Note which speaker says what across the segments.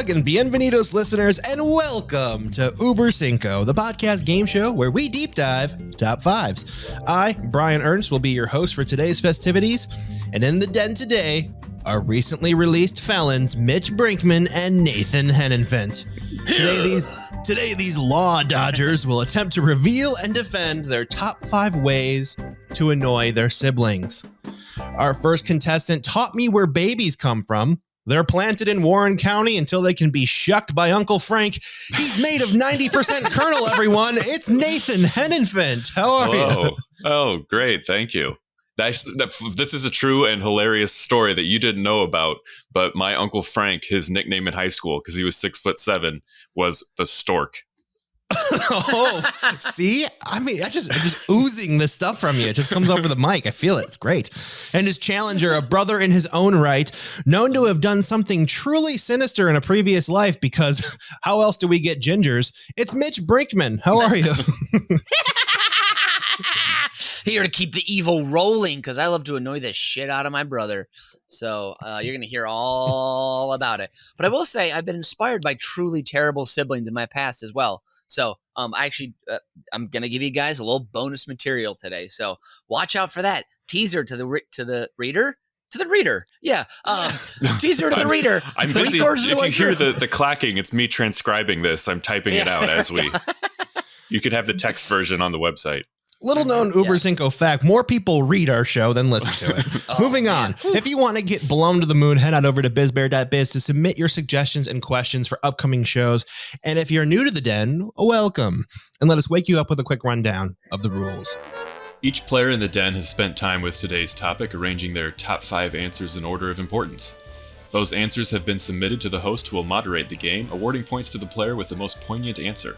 Speaker 1: dog, and bienvenidos, listeners, and welcome to Über Cinco, the podcast game show where we deep dive top fives. I, Brian Ernst, will be your host for today's festivities, and in the den today are recently released felons Mitch Brinkman and Nathan Henenfent. Today, these law dodgers will attempt to reveal and defend their top 5 ways to annoy their siblings. Our first contestant taught me where babies come from. They're planted in Warren County until they can be shucked by Uncle Frank. He's made of 90% kernel, everyone. It's Nathan Henenfent. How are you?
Speaker 2: Oh, great. Thank you. This is a true and hilarious story that you didn't know about, but my Uncle Frank, his nickname in high school, because he was 6'7", was the Stork.
Speaker 1: Oh, see? I mean, I'm just oozing this stuff from you. It just comes over the mic. I feel it. It's great. And his challenger, a brother in his own right, known to have done something truly sinister in a previous life, because how else do we get gingers? It's Mitch Brinkman. How are you?
Speaker 3: Here to keep the evil rolling, because I love to annoy the shit out of my brother. So you're going to hear all about it. But I will say I've been inspired by truly terrible siblings in my past as well. So I'm going to give you guys a little bonus material today. So watch out for that. Teaser to the reader. To the reader. Yeah. Teaser to the reader.
Speaker 2: I'm busy. If you hear the clacking, it's me transcribing this. I'm typing it out as we... You could have the text version on the website.
Speaker 1: Little known Über Cinco fact, more people read our show than listen to it. Moving on. If you want to get blown to the moon, head on over to bizbear.biz to submit your suggestions and questions for upcoming shows. And if you're new to the den, welcome. And let us wake you up with a quick rundown of the rules.
Speaker 2: Each player in the den has spent time with today's topic, arranging their top 5 answers in order of importance. Those answers have been submitted to the host, who will moderate the game, awarding points to the player with the most poignant answer.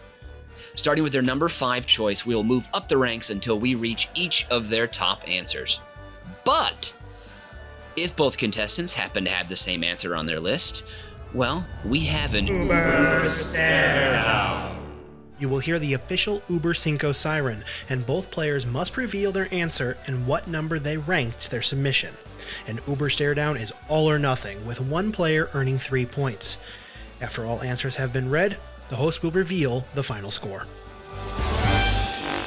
Speaker 3: Starting with their number 5 choice, we'll move up the ranks until we reach each of their top answers. But if both contestants happen to have the same answer on their list, well, we have an Uber stare-down.
Speaker 4: You will hear the official Über Cinco siren, and both players must reveal their answer and what number they ranked their submission. An Uber stare-down is all or nothing, with one player earning 3 points. After all answers have been read, the host will reveal the final score.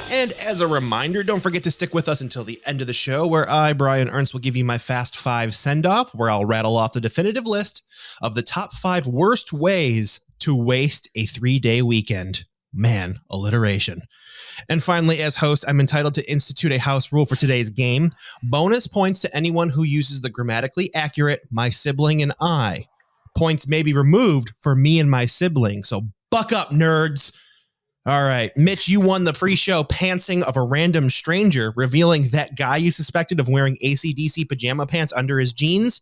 Speaker 1: And as a reminder, don't forget to stick with us until the end of the show, where I, Brian Ernst, will give you my Fast 5 send-off, where I'll rattle off the definitive list of the top 5 worst ways to waste a 3-day weekend. Man, alliteration. And finally, as host, I'm entitled to institute a house rule for today's game. Bonus points to anyone who uses the grammatically accurate "my sibling and I." Points may be removed for me and my sibling, so buck up, nerds. All right, Mitch, you won the pre-show pantsing of a random stranger, revealing that guy you suspected of wearing AC/DC pajama pants under his jeans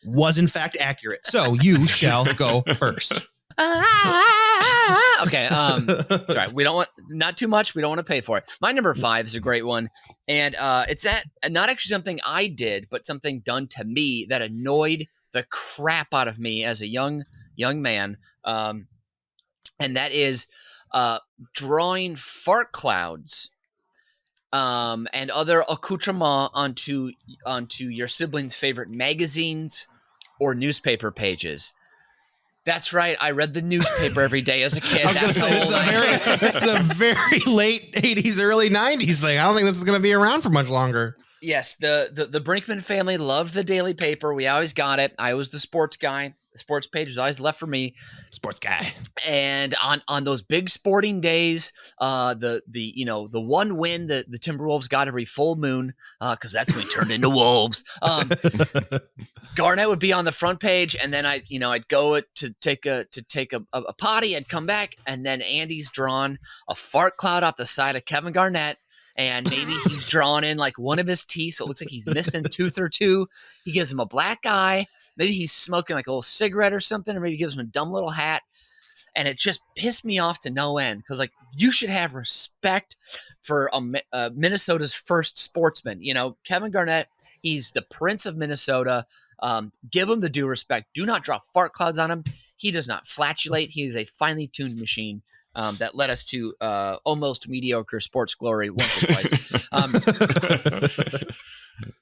Speaker 1: was in fact accurate. So you shall go first.
Speaker 3: Okay, sorry, we don't want, not too much, we don't want to pay for it. My number 5 is a great one, and it's not actually something I did, but something done to me that annoyed the crap out of me as a young man. And that is drawing fart clouds and other accoutrements onto your siblings' favorite magazines or newspaper pages. That's right. I read the newspaper every day as a kid.
Speaker 1: This is a very late 80s, early 90s thing. I don't think this is going to be around for much longer.
Speaker 3: Yes, the Brinkman family loved the daily paper. We always got it. I was the sports guy. The sports page was always left for me.
Speaker 1: Sports guy.
Speaker 3: And on those big sporting days, the one win that the Timberwolves got every full moon, because that's when we turned into wolves. Garnett would be on the front page, and then I'd go to take a potty. I'd come back, and then Andy's drawn a fart cloud off the side of Kevin Garnett. And maybe he's drawn in like one of his teeth, so it looks like he's missing a tooth or two. He gives him a black eye. Maybe he's smoking like a little cigarette or something, or maybe he gives him a dumb little hat. And it just pissed me off to no end, because like, you should have respect for Minnesota's first sportsman. You know, Kevin Garnett, he's the Prince of Minnesota. Give him the due respect. Do not draw fart clouds on him. He does not flatulate. He is a finely tuned machine. That led us to almost mediocre sports glory once or twice.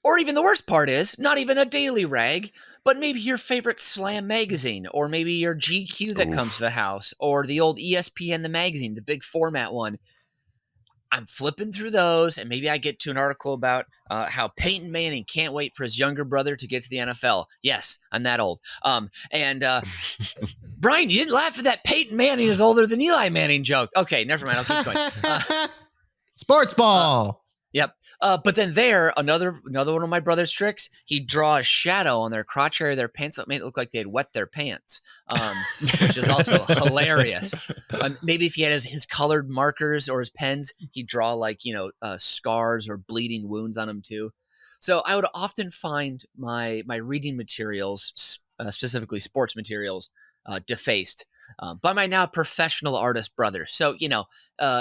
Speaker 3: Or even the worst part is not even a daily rag, but maybe your favorite Slam magazine, or maybe your GQ that comes to the house, or the old ESPN the magazine, the big format one. I'm flipping through those, and maybe I get to an article about how Peyton Manning can't wait for his younger brother to get to the NFL. Yes, I'm that old. Brian, you didn't laugh at that Peyton Manning is older than Eli Manning joke. Okay, never mind. I'll keep going.
Speaker 1: Sports ball.
Speaker 3: Yep. But then another one of my brother's tricks, he'd draw a shadow on their crotch area of their pants that made it look like they'd wet their pants, which is also hilarious. Maybe if he had his colored markers or his pens, he'd draw like, scars or bleeding wounds on them too. So I would often find my reading materials, specifically sports materials, defaced by my now professional artist brother. So,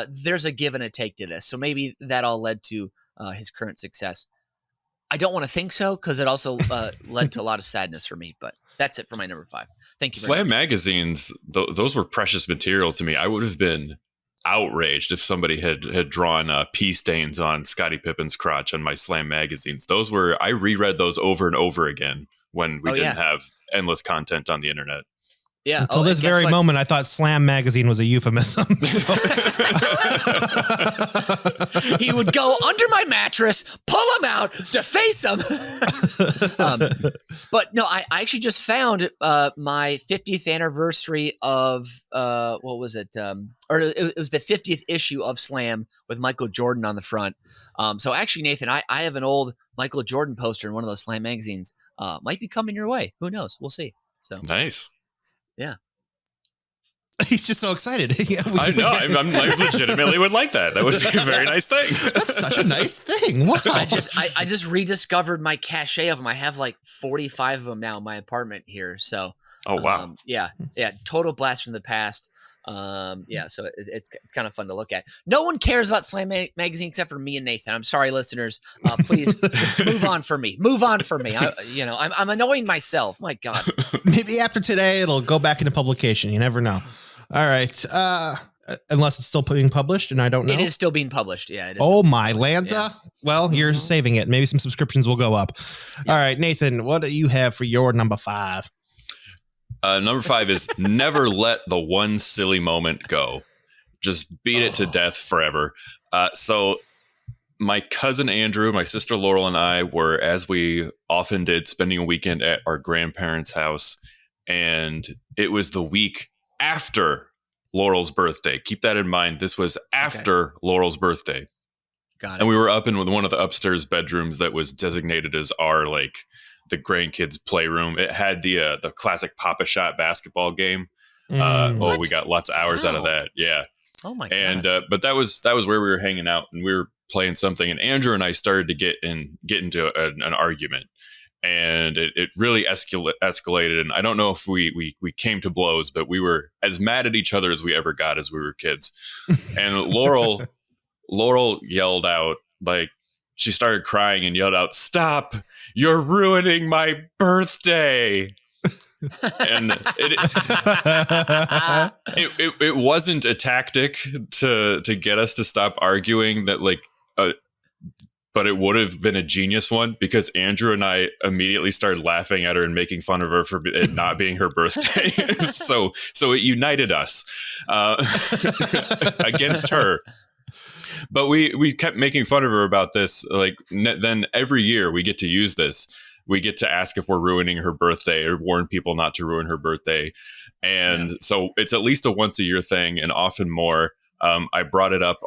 Speaker 3: there's a give and a take to this. So maybe that all led to his current success. I don't want to think so, because it also led to a lot of sadness for me. But that's it for my number 5. Thank you.
Speaker 2: Slam magazines, those were precious material to me. I would have been outraged if somebody had drawn pee stains on Scottie Pippen's crotch on my Slam magazines. I reread those over and over again when we didn't have endless content on the internet.
Speaker 3: Yeah.
Speaker 1: Until this very moment, I thought Slam magazine was a euphemism.
Speaker 3: He would go under my mattress, pull them out, deface them. But no, I actually just found my 50th anniversary of what was it? Or it was the 50th issue of Slam with Michael Jordan on the front. So actually, Nathan, I have an old Michael Jordan poster in one of those Slam magazines. Might be coming your way. Who knows? We'll see. So
Speaker 2: nice.
Speaker 3: Yeah.
Speaker 1: He's just so excited.
Speaker 2: I know. I legitimately would like that. That would be a very nice thing.
Speaker 1: That's such a nice thing. Wow.
Speaker 3: I just rediscovered my cachet of them. I have like 45 of them now in my apartment here. So,
Speaker 2: oh wow,
Speaker 3: yeah, total blast from the past. So it's kind of fun to look at. No one cares about Slam magazine except for me and Nathan. I'm sorry, listeners. Please move on for me. I'm annoying myself. My God.
Speaker 1: Maybe after today it'll go back into publication. You never know. All right. Unless it's still being published, and I don't know.
Speaker 3: It is still being published. Yeah. It is
Speaker 1: my Lanza. Yeah. Well, you're saving it. Maybe some subscriptions will go up. Yeah. All right, Nathan. What do you have for your number 5?
Speaker 2: Number 5 is never let the one silly moment go. Just beat it to death forever. So my cousin Andrew, my sister Laurel, and I were, as we often did, spending a weekend at our grandparents' house. And it was the week after Laurel's birthday. Keep that in mind. This was after Laurel's birthday.
Speaker 3: Got it.
Speaker 2: And we were up in one of the upstairs bedrooms that was designated as our, the grandkids' playroom. It had the classic Pop-A-Shot basketball game. We got lots of hours out of that. Yeah.
Speaker 3: Oh my God.
Speaker 2: And but that was where we were hanging out, and we were playing something, and Andrew and I started to get into an argument, and it really escalated. And I don't know if we came to blows, but we were as mad at each other as we ever got as we were kids. And Laurel yelled out, she started crying and yelled out, "Stop! You're ruining my birthday!" And it wasn't a tactic to get us to stop arguing, but it would have been a genius one, because Andrew and I immediately started laughing at her and making fun of her for it not being her birthday. so it united us against her. But we kept making fun of her about this. Then every year we get to use this. We get to ask if we're ruining her birthday or warn people not to ruin her birthday. And so it's at least a once a year thing, and often more. I brought it up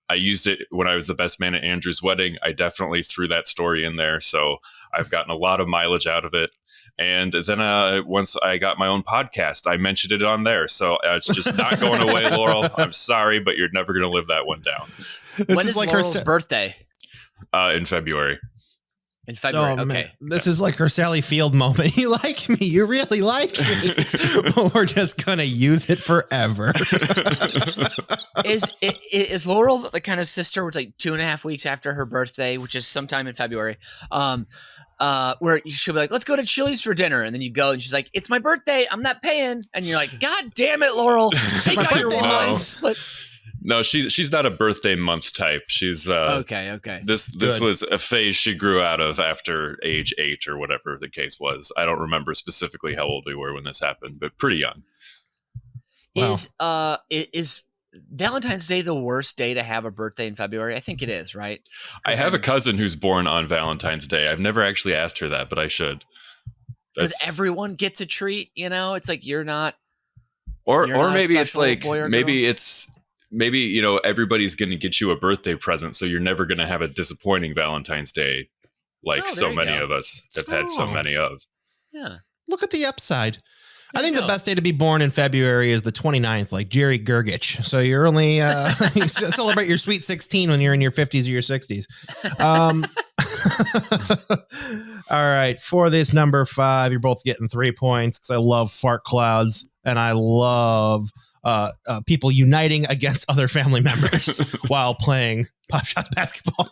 Speaker 2: I used it when I was the best man at Andrew's wedding. I definitely threw that story in there. So I've gotten a lot of mileage out of it. And then once I got my own podcast, I mentioned it on there. So it's just not going away, Laurel. I'm sorry, but you're never going to live that one down.
Speaker 3: When is Laurel's birthday?
Speaker 2: In February.
Speaker 3: In February, okay.
Speaker 1: Man. This is like her Sally Field moment. You like me. You really like me. We're just going to use it forever.
Speaker 3: Is Laurel the kind of sister where it's 2.5 weeks after her birthday, which is sometime in February, where she'll be like, "Let's go to Chili's for dinner," and then you go and she's like, "It's my birthday, I'm not paying," and you're like, "God damn it, Laurel, take out your wine, split."
Speaker 2: No, she's not a birthday month type. She's
Speaker 3: Okay.
Speaker 2: This was a phase she grew out of after age 8 or whatever the case was. I don't remember specifically how old we were when this happened, but pretty young.
Speaker 3: Wow. Is Valentine's Day the worst day to have a birthday in February? I think it is, right?
Speaker 2: I have a cousin who's born on Valentine's Day. I've never actually asked her that, but I should.
Speaker 3: Because everyone gets a treat, it's like you're not.
Speaker 2: Or
Speaker 3: not
Speaker 2: maybe it's like maybe everybody's going to get you a birthday present, so you're never going to have a disappointing Valentine's Day, like so many of us have had so many of.
Speaker 3: Yeah.
Speaker 1: Look at the upside. I think the best day to be born in February is the 29th, like Jerry Gergich. So you're only you celebrate your sweet 16 when you're in your 50s or your 60s. All right, for this number 5, you're both getting 3 points because I love fart clouds and I love people uniting against other family members while playing Pop Shots basketball.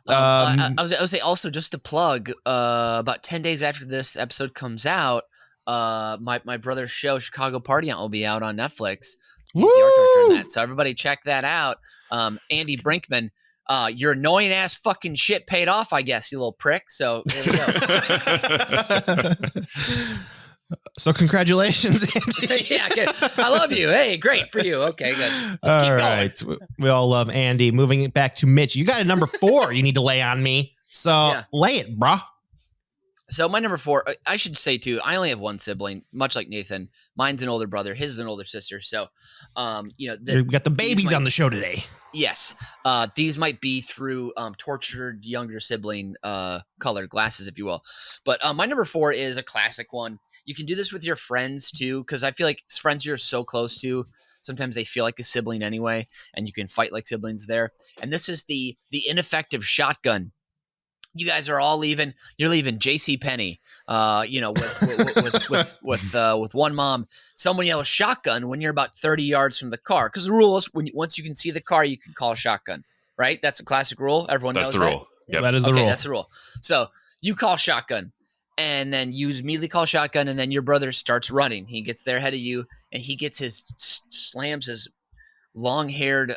Speaker 3: I would say also just to plug, about 10 days after this episode comes out, my brother's show, Chicago Party Out, will be out on Netflix. He's the art director in that. So everybody check that out. Andy Brinkman, your annoying ass fucking shit paid off, I guess, you little prick. So there we go.
Speaker 1: So congratulations, Andy.
Speaker 3: Yeah, good. I love you. Hey, great for you. Okay, good. Let's keep going.
Speaker 1: We all love Andy. Moving it back to Mitch. You got a number 4 you need to lay on me. So lay it, brah.
Speaker 3: So my number 4, I should say too, I only have one sibling, much like Nathan. Mine's an older brother. His is an older sister. So,
Speaker 1: we've got the babies on the show today.
Speaker 3: Yes. These might be through tortured younger sibling colored glasses, if you will. But my number 4 is a classic one. You can do this with your friends too, because I feel like friends you're so close to, sometimes they feel like a sibling anyway, and you can fight like siblings there. And this is the ineffective shotgun. You guys are all leaving. You're leaving J.C. Penney, with one mom. Someone yells shotgun when you're about 30 yards from the car. Because the rule is once you can see the car, you can call shotgun. Right? That's a classic rule. Everyone knows that.
Speaker 2: That's the rule.
Speaker 1: Yep. That is the rule.
Speaker 3: That's the rule. So you call shotgun, and then you immediately call shotgun, and then your brother starts running. He gets there ahead of you, and he gets slams his long-haired,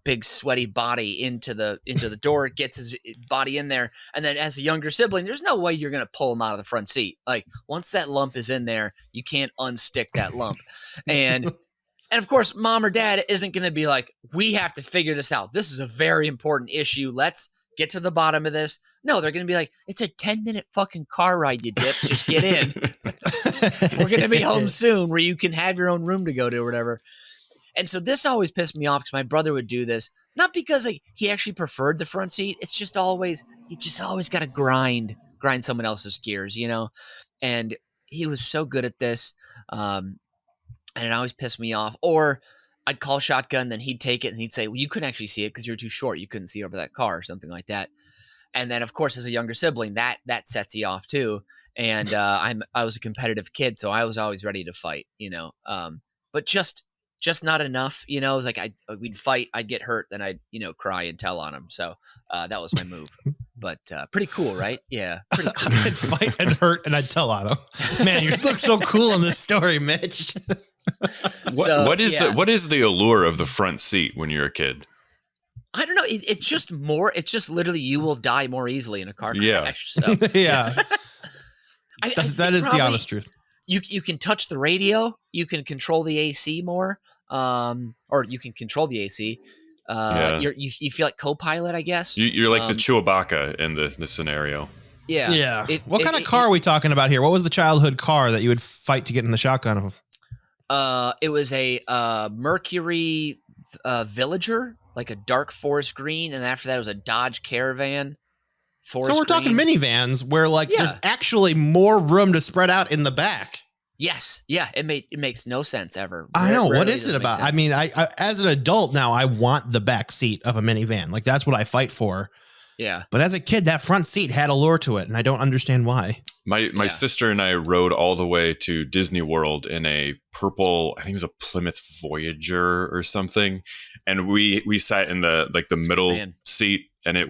Speaker 3: big sweaty body into the door, gets his body in there. And then as a younger sibling, there's no way you're going to pull him out of the front seat. Like once that lump is in there, you can't unstick that lump. And of course, mom or dad isn't going to be like, we have to figure this out. This is a very important issue. Let's get to the bottom of this. No, they're going to be like, it's a 10-minute fucking car ride, you dips. Just get in. We're going to be home soon where you can have your own room to go to or whatever. And so this always pissed me off because my brother would do this, not because he actually preferred the front seat. It's just always got to grind someone else's gears, and he was so good at this. And it always pissed me off. Or I'd call shotgun, then he'd take it and he'd say, well, you couldn't actually see it because you're too short. You couldn't see over that car or something like that. And then of course, as a younger sibling, that sets you off too. And I was a competitive kid, so I was always ready to fight, but just not enough, It was like we'd fight, I'd get hurt, then I'd cry and tell on him. So that was my move. But pretty cool, right? Yeah, pretty cool.
Speaker 1: I'd fight and hurt, and I'd tell on him. Man, you look so cool in this story, Mitch.
Speaker 2: What is the allure of the front seat when you're a kid?
Speaker 3: I don't know. It's just more. It's just literally you will die more easily in a car crash. So
Speaker 1: yeah, that is the honest truth.
Speaker 3: You can touch the radio. You can control the AC more, or you can control the AC. You feel like co-pilot, I guess.
Speaker 2: You're like the Chewbacca in the scenario.
Speaker 3: Yeah.
Speaker 1: Yeah. What kind of car are we talking about here? What was the childhood car that you would fight to get in the shotgun of?
Speaker 3: It was a Mercury Villager, like a dark forest green, and after that it was a Dodge Caravan. So we're
Speaker 1: talking minivans where there's actually more room to spread out in the back.
Speaker 3: Yes. Yeah. It makes no sense ever.
Speaker 1: I know. What is it about? I mean, I as an adult now, I want the back seat of a minivan. Like that's what I fight for.
Speaker 3: Yeah.
Speaker 1: But as a kid, that front seat had allure to it, and I don't understand why.
Speaker 2: My sister and I rode all the way to Disney World in a purple, I think it was a Plymouth Voyager or something. And we sat in the middle seat, and it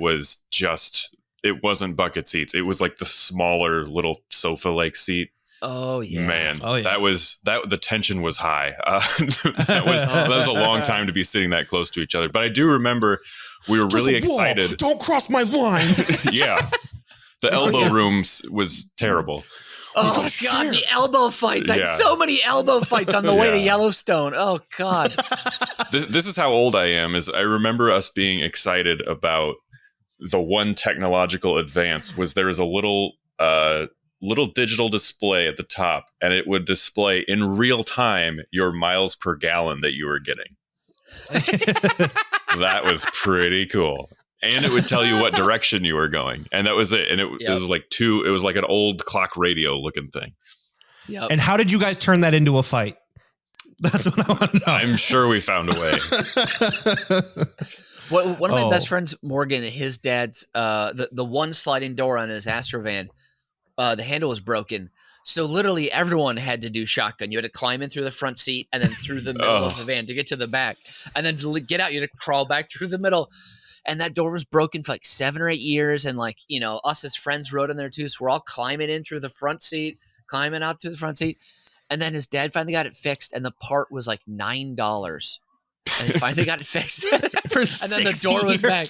Speaker 2: wasn't bucket seats. It was like the smaller little sofa-like seat.
Speaker 3: Oh yeah,
Speaker 2: man,
Speaker 1: Oh, yeah.
Speaker 2: the tension was high. That was a long time to be sitting that close to each other. But I do remember we were really excited.
Speaker 1: Don't cross my line.
Speaker 2: Yeah, the elbow rooms was terrible.
Speaker 3: Oh God, the elbow fights! I had so many elbow fights on the way to Yellowstone. Oh God,
Speaker 2: this is how old I am. Is I remember us being excited about the one technological advance was there was a little digital display at the top, and it would display in real time your miles per gallon that you were getting. That was pretty cool. And it would tell you what direction you were going. And that was it. And it was like an old clock radio looking thing.
Speaker 3: Yep.
Speaker 1: And how did you guys turn that into a fight? That's what I want to know.
Speaker 2: I'm sure we found a way.
Speaker 3: One of my best friends, Morgan, his dad's the one sliding door on his Astrovan, the handle was broken. So literally everyone had to do shotgun. You had to climb in through the front seat and then through the middle of the van to get to the back. And then to get out, you had to crawl back through the middle. And that door was broken for like 7 or 8 years. And like, you know, us as friends rode in there too. So we're all climbing in through the front seat, climbing out through the front seat. And then his dad finally got it fixed. And the part was like $9. And he finally got it fixed. And then the door was back.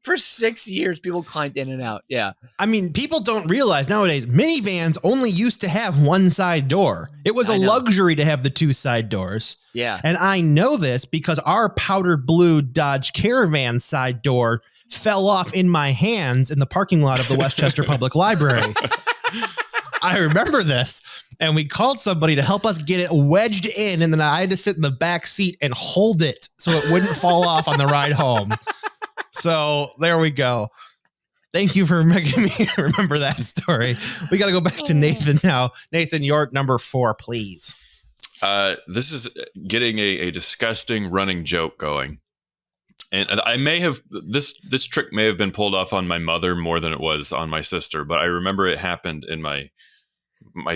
Speaker 3: For 6 years, people climbed in and out. Yeah.
Speaker 1: I mean, people don't realize nowadays minivans only used to have one side door. It was a luxury to have the 2 side doors.
Speaker 3: Yeah.
Speaker 1: And I know this because our powder blue Dodge Caravan side door fell off in my hands in the parking lot of the Westchester Public Library. I remember this, and we called somebody to help us get it wedged in, and then I had to sit in the back seat and hold it so it wouldn't fall off on the ride home. So there we go. Thank you for making me remember that story. We got to go back to Nathan now. Nathan, your number 4, please.
Speaker 2: This is getting a disgusting running joke going. And I may have, this trick may have been pulled off on my mother more than it was on my sister, but I remember it happened in my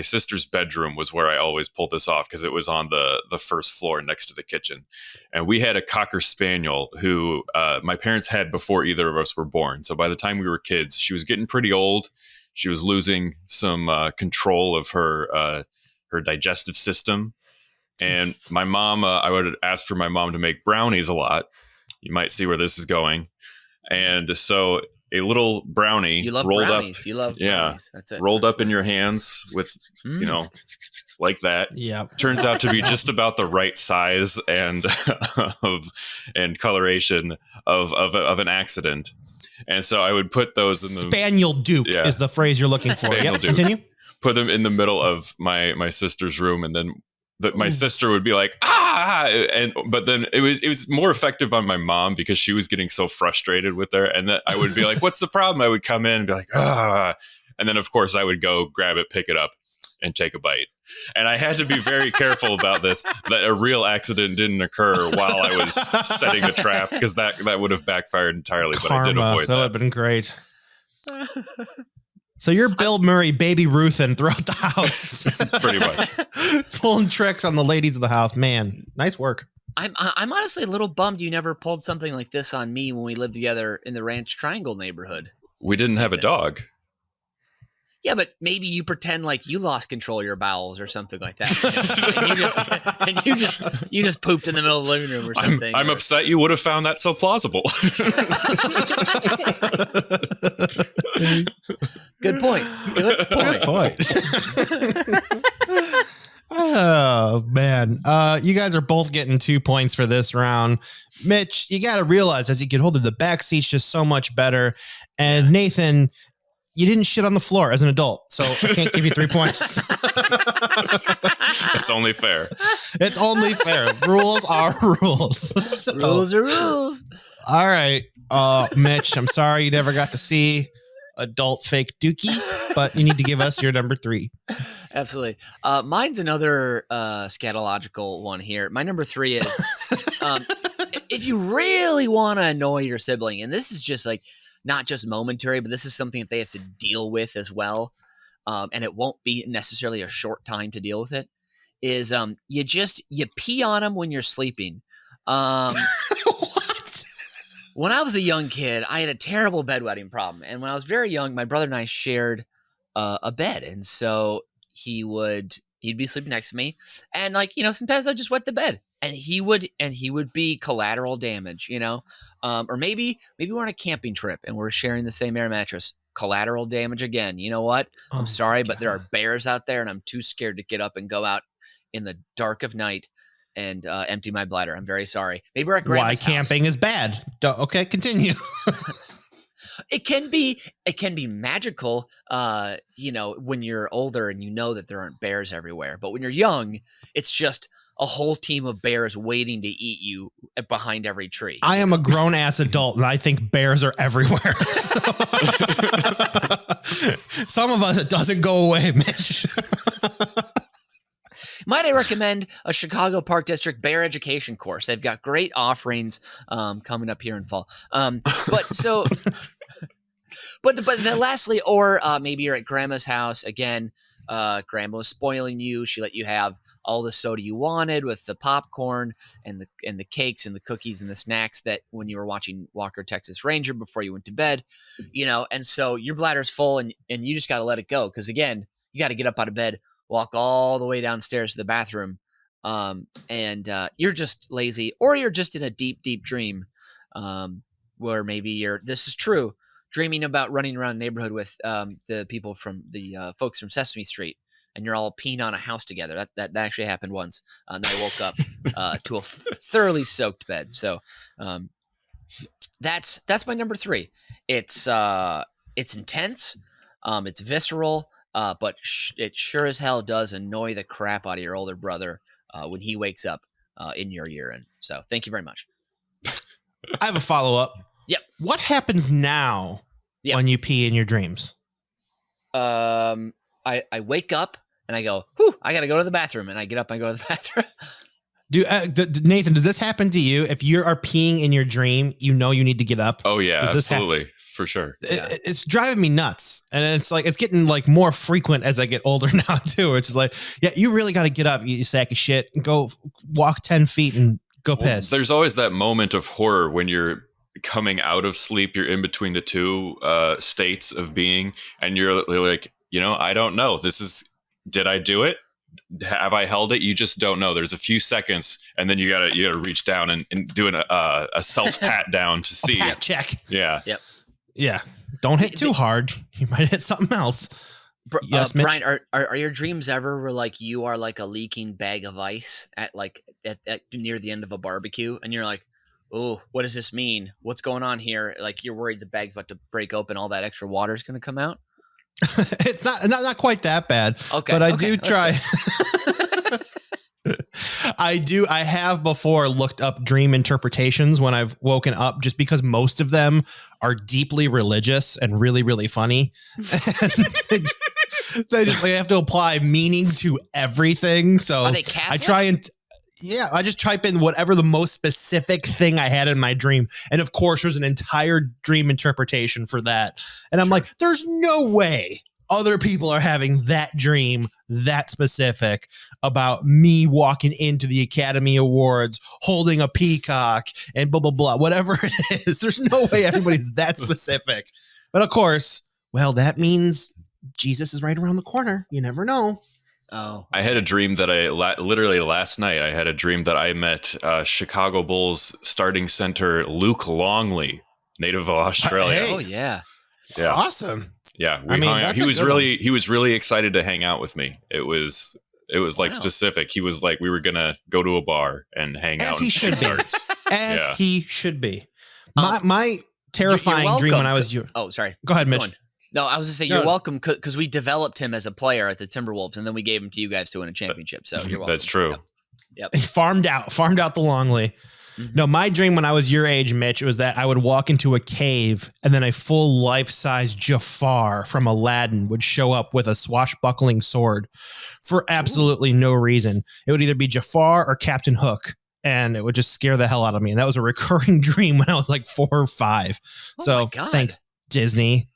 Speaker 2: sister's bedroom was where I always pulled this off because it was on the first floor next to the kitchen. And we had a Cocker Spaniel who my parents had before either of us were born. So by the time we were kids, she was getting pretty old. She was losing some control of her digestive system. And my mom, I would ask for my mom to make brownies a lot. You might see where this is going. And so a little brownie
Speaker 3: you love
Speaker 2: rolled
Speaker 3: brownies.
Speaker 2: up.
Speaker 3: You love brownies. That's it.
Speaker 2: Rolled up in your hands with, like that.
Speaker 1: Yeah.
Speaker 2: Turns out to be just about the right size and coloration of an accident. And so I would put those in the
Speaker 1: Spaniel Duke is the phrase you're looking for.
Speaker 2: Spaniel
Speaker 1: Yep,
Speaker 2: Duke.
Speaker 1: continue.
Speaker 2: Put them in the middle of my sister's room, and then my sister would be like, but then it was more effective on my mom because she was getting so frustrated with her. And then I would be like, what's the problem? I would come in and be like, and then of course I would go grab it, pick it up and take a bite. And I had to be very careful about this, that a real accident didn't occur while I was setting the trap, because that would have backfired entirely. But I did avoid that.
Speaker 1: That would have been great. So you're Bill Murray, Baby Ruthin throughout the house.
Speaker 2: Pretty much.
Speaker 1: Pulling tricks on the ladies of the house. Man, nice work.
Speaker 3: I'm honestly a little bummed you never pulled something like this on me when we lived together in the Ranch Triangle neighborhood.
Speaker 2: We didn't have a dog.
Speaker 3: Yeah, but maybe you pretend like you lost control of your bowels or something like that. And you just pooped in the middle of the living room or something.
Speaker 2: I'm upset you would have found that so plausible.
Speaker 3: Good point.
Speaker 1: Good point. Oh, man. You guys are both getting 2 points for this round. Mitch, you got to realize as you get older, the back seat's just so much better. And Nathan, you didn't shit on the floor as an adult, so I can't give you 3 points.
Speaker 2: It's only fair.
Speaker 1: It's only fair. Rules are rules. So,
Speaker 3: rules are rules.
Speaker 1: All right. Mitch, I'm sorry you never got to see adult fake dookie, but you need to give us your number 3.
Speaker 3: Absolutely. Mine's another scatological one here. My number 3 is if you really want to annoy your sibling, and this is just like not just momentary, but this is something that they have to deal with as well, and it won't be necessarily a short time to deal with it, is you pee on them when you're sleeping.
Speaker 1: What?
Speaker 3: When I was a young kid, I had a terrible bedwetting problem. And when I was very young, my brother and I shared a bed. And so he'd be sleeping next to me, and like, sometimes I'd just wet the bed, and he would be collateral damage, or maybe we're on a camping trip and we're sharing the same air mattress. Collateral damage again. You know what?
Speaker 1: Oh
Speaker 3: I'm
Speaker 1: my
Speaker 3: sorry, but there
Speaker 1: God.
Speaker 3: are bears out there, and I'm too scared to get up and go out in the dark of night and empty my bladder. I'm very sorry. Maybe we're at
Speaker 1: Why
Speaker 3: grandma's house.
Speaker 1: camping is bad. Okay, continue.
Speaker 3: It can be magical, when you're older and you know that there aren't bears everywhere. But when you're young, it's just a whole team of bears waiting to eat you behind every tree.
Speaker 1: I am a grown ass adult and I think bears are everywhere. So some of us, it doesn't go away, Mitch.
Speaker 3: Might I recommend a Chicago Park District bear education course? They've got great offerings coming up here in fall. But then lastly, or maybe you're at grandma's house again. Grandma was spoiling you. She let you have all the soda you wanted with the popcorn and the cakes and the cookies and the snacks that when you were watching Walker Texas Ranger before you went to bed, and so your bladder's full and you just got to let it go. Cause again, you got to get up out of bed, walk all the way downstairs to the bathroom. And you're just lazy, or you're just in a deep, deep dream. Where maybe this is true, dreaming about running around the neighborhood with the people from the folks from Sesame Street, and you're all peeing on a house together. That actually happened once. And I woke up to a thoroughly soaked bed. So that's my number 3. It's intense. It's visceral, but it sure as hell does annoy the crap out of your older brother when he wakes up in your urine. So thank you very much.
Speaker 1: I have a follow-up.
Speaker 3: Yep.
Speaker 1: What happens now when you pee in your dreams?
Speaker 3: I wake up and I go, whew, I got to go to the bathroom. And I get up and I go to the bathroom.
Speaker 1: Nathan, does this happen to you? If you are peeing in your dream, you need to get up.
Speaker 2: Oh, yeah, absolutely. For sure.
Speaker 1: It's driving me nuts. And it's like, it's getting like more frequent as I get older now too. It's just like, yeah, you really got to get up, you sack of shit, and go walk 10 feet and go piss.
Speaker 2: There's always that moment of horror when you're coming out of sleep. You're in between the two states of being, and you're like, I don't know. Did I do it? Have I held it? You just don't know. There's a few seconds, and then you gotta reach down and do a self pat down to see.
Speaker 1: Pat check.
Speaker 2: Yeah.
Speaker 3: Yep.
Speaker 1: Yeah. Don't hit too hard. You might hit something else.
Speaker 3: Yes, Brian, are your dreams ever where like you are like a leaking bag of ice at near the end of a barbecue, and you're like, oh, what does this mean? What's going on here? Like you're worried the bag's about to break open, all that extra water is going to come out.
Speaker 1: It's not quite that bad.
Speaker 3: Okay,
Speaker 1: but I do try. I have before looked up dream interpretations when I've woken up, just because most of them are deeply religious and really, really funny. They have to apply meaning to everything. So
Speaker 3: are they Catholic?
Speaker 1: I just type in whatever the most specific thing I had in my dream. And of course, there's an entire dream interpretation for that. And I'm like, there's no way other people are having that dream that specific about me walking into the Academy Awards, holding a peacock and blah, blah, blah, whatever it is. There's no way everybody's that specific. But of course, well, that means Jesus is right around the corner. You never know.
Speaker 3: Oh,
Speaker 2: I had a dream that literally last night, I had a dream that I met Chicago Bulls starting center Luke Longley, native of Australia.
Speaker 3: Oh, yeah.
Speaker 2: Yeah.
Speaker 1: Awesome.
Speaker 2: Yeah. We hung out. He was really excited to hang out with me. It was like specific. He was like, we were going to go to a bar and hang out.
Speaker 1: As he should be.
Speaker 2: As
Speaker 1: he should be. My terrifying dream when I was
Speaker 3: Oh, sorry.
Speaker 1: Go ahead, Mitch.
Speaker 3: No, I was going to say you're welcome because we developed him as a player at the Timberwolves, and then we gave him to you guys to win a championship. So you're welcome.
Speaker 2: That's true.
Speaker 3: Yep.
Speaker 1: He farmed out the Longley. Mm-hmm. No, my dream when I was your age, Mitch, was that I would walk into a cave and then a full life-size Jafar from Aladdin would show up with a swashbuckling sword for absolutely no reason. It would either be Jafar or Captain Hook, and it would just scare the hell out of me. And that was a recurring dream when I was like 4 or 5. So thanks, Disney.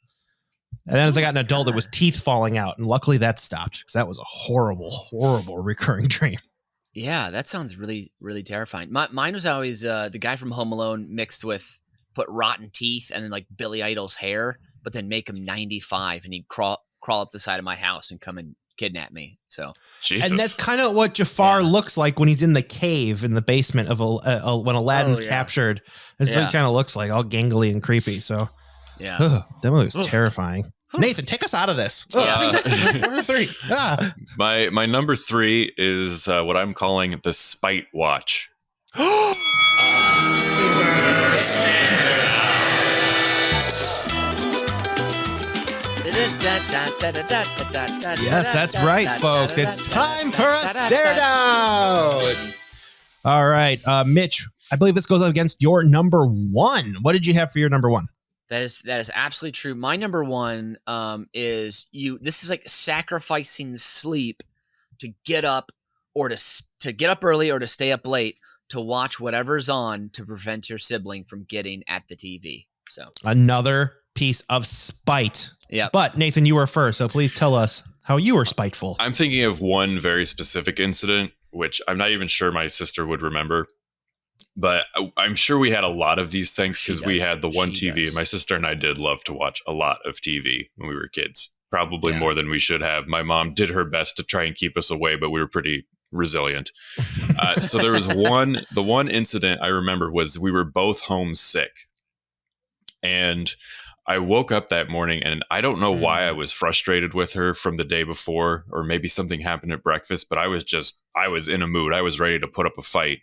Speaker 1: And then as I got an adult, it was teeth falling out. And luckily that stopped, because that was a horrible, horrible recurring dream.
Speaker 3: Yeah, that sounds really, really terrifying. Mine was always the guy from Home Alone put rotten teeth and then like Billy Idol's hair, but then make him 95 and he'd crawl up the side of my house and come and kidnap me. So
Speaker 2: Jesus.
Speaker 1: And that's kind of what Jafar looks like when he's in the cave in the basement of when Aladdin's captured. That's what he kind of looks like, all gangly and creepy. So that movie was terrifying. Nathan, take us out of this. Number 3.
Speaker 2: My number 3 is what I'm calling the Spite Watch.
Speaker 1: Yes, that's right, folks. It's time for a stare down. All right, Mitch, I believe this goes up against your number 1. What did you have for your number 1?
Speaker 3: That is absolutely true. My number 1 is you. This is like sacrificing sleep to get up or to get up early or to stay up late to watch whatever's on to prevent your sibling from getting at the TV. So
Speaker 1: another piece of spite.
Speaker 3: Yeah.
Speaker 1: But Nathan, you were first, so please tell us how you were spiteful.
Speaker 2: I'm thinking of one very specific incident, which I'm not even sure my sister would remember. But I'm sure we had a lot of these things because we had the one TV. And my sister and I did love to watch a lot of TV when we were kids, probably more than we should have. My mom did her best to try and keep us away, but we were pretty resilient. So there was the one incident I remember was we were both home sick. And I woke up that morning and I don't know why I was frustrated with her from the day before, or maybe something happened at breakfast, but I was in a mood. I was ready to put up a fight.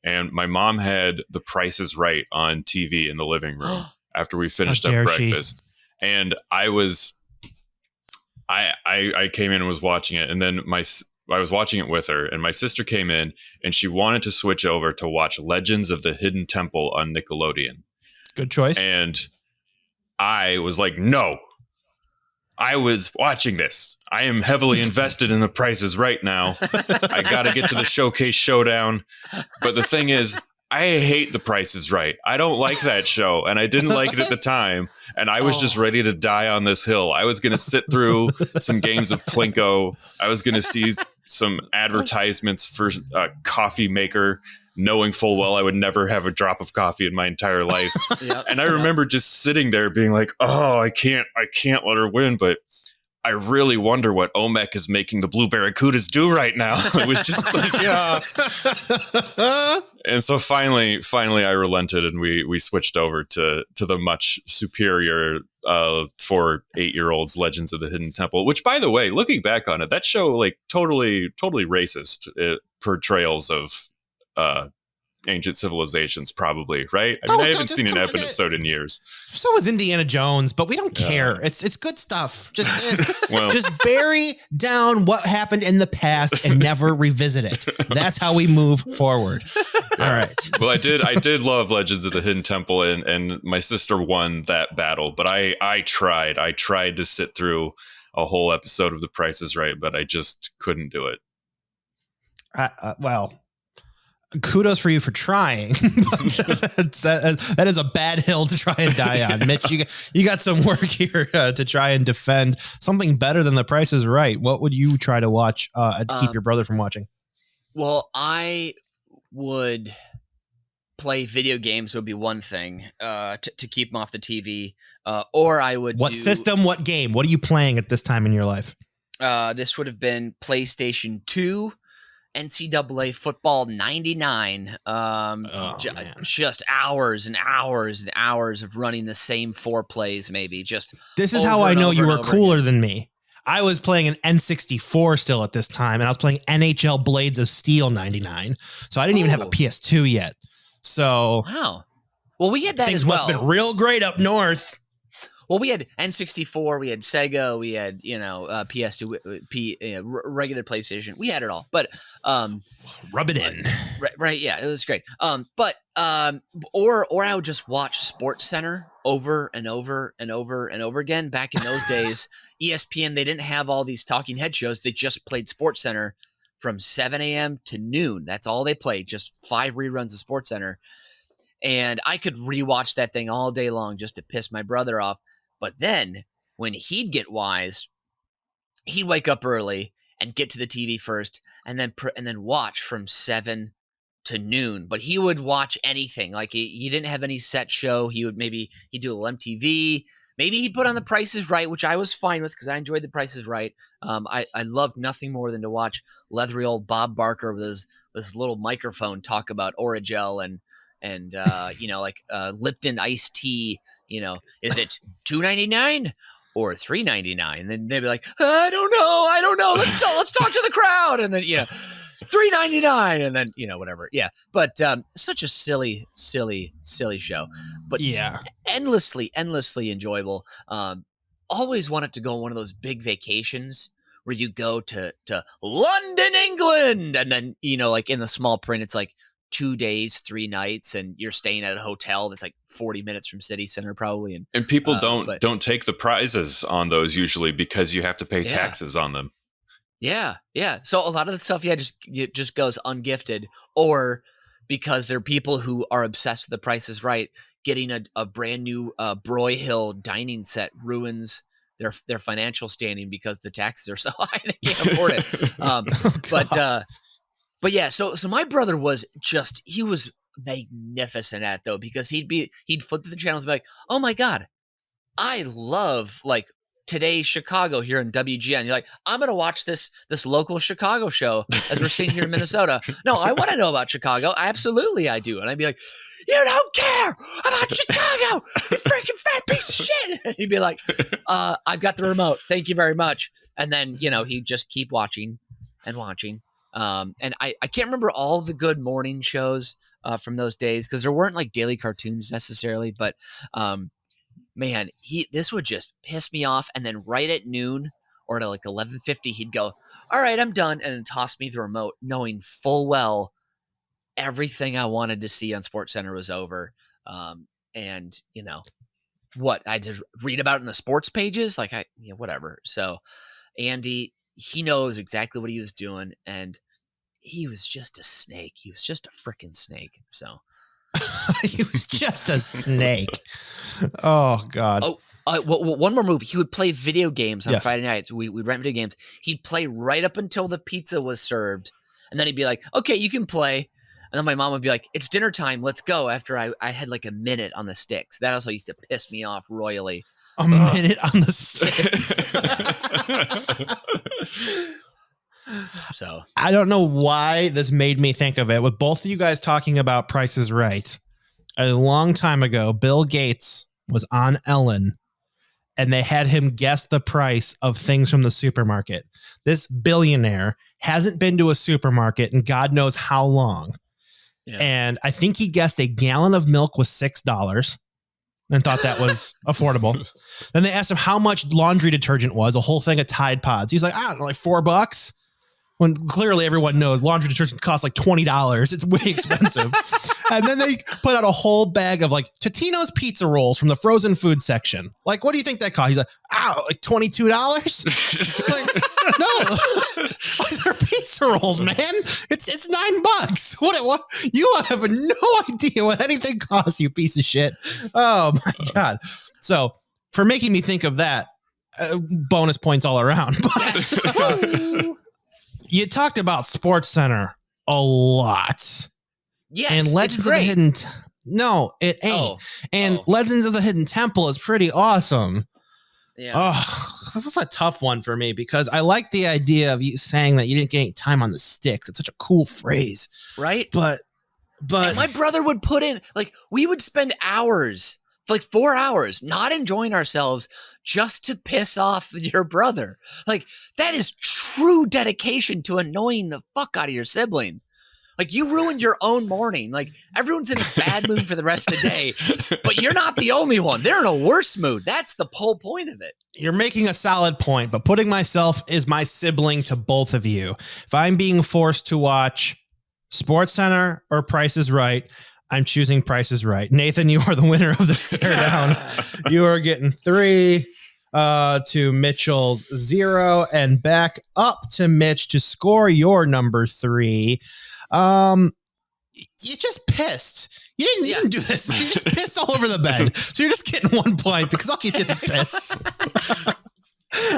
Speaker 2: And my mom had The Price is Right on TV in the living room after we finished up breakfast. And I came in and was watching it. And then I was watching it with her, and my sister came in and she wanted to switch over to watch Legends of the Hidden Temple on Nickelodeon.
Speaker 1: Good choice.
Speaker 2: And I was like, no, I was watching this. I am heavily invested in The Price is Right now. I got to get to the Showcase Showdown. But the thing is, I hate The Price is Right. I don't like that show, and I didn't like it at the time. And I was just ready to die on this hill. I was going to sit through some games of Plinko. I was going to see some advertisements for a coffee maker, knowing full well I would never have a drop of coffee in my entire life. And I remember just sitting there being like, oh, I can't let her win. But I really wonder what Olmec is making the Blue Barracudas do right now. It was just like, yeah. And so finally I relented and we switched over to the much superior for 8-year-olds Legends of the Hidden Temple, which, by the way, looking back on it, that show, like, totally racist portrayals of ancient civilizations, probably, right? I mean, I haven't seen an episode in years.
Speaker 1: So was Indiana Jones, but we don't care. It's good stuff. Just bury down what happened in the past and never revisit it. That's how we move forward. All right.
Speaker 2: Well, I did love Legends of the Hidden Temple, and my sister won that battle. But I tried to sit through a whole episode of The Price is Right, but I just couldn't do it.
Speaker 1: Well, kudos for you for trying. That is a bad hill to try and die on. Mitch, you got some work here to try and defend something better than The Price is Right. What would you try to watch to keep your brother from watching?
Speaker 3: Well, I would play video games would be one thing to keep him off the TV. Or I would
Speaker 1: system, what game? What are you playing at this time in your life?
Speaker 3: This would have been PlayStation 2. NCAA football 99. Just hours and hours and hours of running the same 4 plays, maybe.
Speaker 1: This is how I know you were cooler than me. I was playing an N64 still at this time, and I was playing NHL Blades of Steel 99. So I didn't even have a PS2 yet. So
Speaker 3: wow. Well, we had that
Speaker 1: things
Speaker 3: as well.
Speaker 1: Must have been real great up north.
Speaker 3: Well, we had N64, we had Sega, we had PS2, regular PlayStation. We had it all, but
Speaker 1: rub it in,
Speaker 3: right? Yeah, it was great. Or I would just watch Sports Center over and over and over and over again. Back in those days, ESPN, they didn't have all these talking head shows. They just played Sports Center from 7 a.m. to noon. That's all they played. Just 5 reruns of Sports Center, and I could rewatch that thing all day long just to piss my brother off. But then when he'd get wise, he'd wake up early and get to the TV first and then watch from 7 to noon. But he would watch anything. Like he didn't have any set show. He'd do a little MTV, maybe he'd put on The Price is Right, which I was fine with because I enjoyed The Price is Right. I loved nothing more than to watch leathery old Bob Barker with his little microphone talk about Orajel and Lipton iced tea. Is it $2.99 or $3.99? And then they'd be like, I don't know. Let's talk to the crowd. And then $3.99, and then whatever. Yeah, but such a silly show, but endlessly enjoyable. Always wanted to go on one of those big vacations where you go to London, England, and then like in the small print it's like 2 days, 3 nights, and you're staying at a hotel that's like 40 minutes from city center probably. And
Speaker 2: people don't take the prizes on those usually because you have to pay taxes on them.
Speaker 3: Yeah. So a lot of the stuff, just goes ungifted, or because there are people who are obsessed with The Price is Right. Getting a brand new Broy Hill dining set ruins their financial standing because the taxes are so high they can't afford it. But yeah, so my brother was he was magnificent at it, though, because he'd flip through the channels and be like, oh my God, I love like today's Chicago here in WGN. You're like, I'm going to watch this local Chicago show as we're sitting here in Minnesota. No, I want to know about Chicago. Absolutely, I do. And I'd be like, you don't care about Chicago, you freaking fat piece of shit. And he'd be like, I've got the remote. Thank you very much. And then, he'd just keep watching and watching. And I can't remember all the good morning shows from those days because there weren't like daily cartoons necessarily, but man, this would just piss me off. And then right at noon or at like 11:50, he'd go, all right, I'm done. And then toss me the remote, knowing full well everything I wanted to see on SportsCenter was over. And what I just read about in the sports pages, like whatever. So Andy, he knows exactly what he was doing. And he was just a snake. He was just a freaking snake. So
Speaker 1: he was just a snake. Oh God.
Speaker 3: One more movie. He would play video games on Friday nights. We'd rent video games. He'd play right up until the pizza was served. And then he'd be like, okay, you can play. And then my mom would be like, it's dinner time. Let's go. After I had like a minute on the sticks. That also used to piss me off royally.
Speaker 1: A minute on the sticks.
Speaker 3: So
Speaker 1: I don't know why this made me think of it. With both of you guys talking about Price is Right, a long time ago, Bill Gates was on Ellen and they had him guess the price of things from the supermarket. This billionaire hasn't been to a supermarket in God knows how long. Yeah. And I think he guessed a gallon of milk was $6 and thought that was affordable. Then they asked him how much laundry detergent was, a whole thing of Tide Pods. He's like, I don't know, like $4. When clearly everyone knows laundry detergent costs like $20. It's way expensive. And then they put out a whole bag of like Totino's pizza rolls from the frozen food section. Like, what do you think that cost? He's like, like $22? Like, no, they're pizza rolls, man. It's $9. What? You have no idea what anything costs, you piece of shit. Oh my God. So for making me think of that, bonus points all around. But, you talked about SportsCenter a lot.
Speaker 3: Yes,
Speaker 1: and Legends of the Hidden no, it ain't. Legends of the Hidden Temple is pretty awesome.
Speaker 3: Yeah.
Speaker 1: Oh, this is a tough one for me because I like the idea of you saying that you didn't get any time on the sticks. It's such a cool phrase.
Speaker 3: Right?
Speaker 1: But
Speaker 3: and my brother would put in, like, we would spend hours, like 4 hours, not enjoying ourselves just to piss off your brother. Like, that is true dedication to annoying the fuck out of your sibling. Like, you ruined your own morning. Like, everyone's in a bad mood for the rest of the day, but you're not the only one. They're in a worse mood. That's the whole point of it.
Speaker 1: You're making a solid point, but putting myself as my sibling to both of you. If I'm being forced to watch SportsCenter or Price is Right, I'm choosing Price is Right. Nathan, you are the winner of the stare down. You are getting 3 to Mitchell's 0 and back up to Mitch to score your number 3. You just pissed. You didn't do this. You just pissed all over the bed. So you're just getting 1 point because all you did is piss.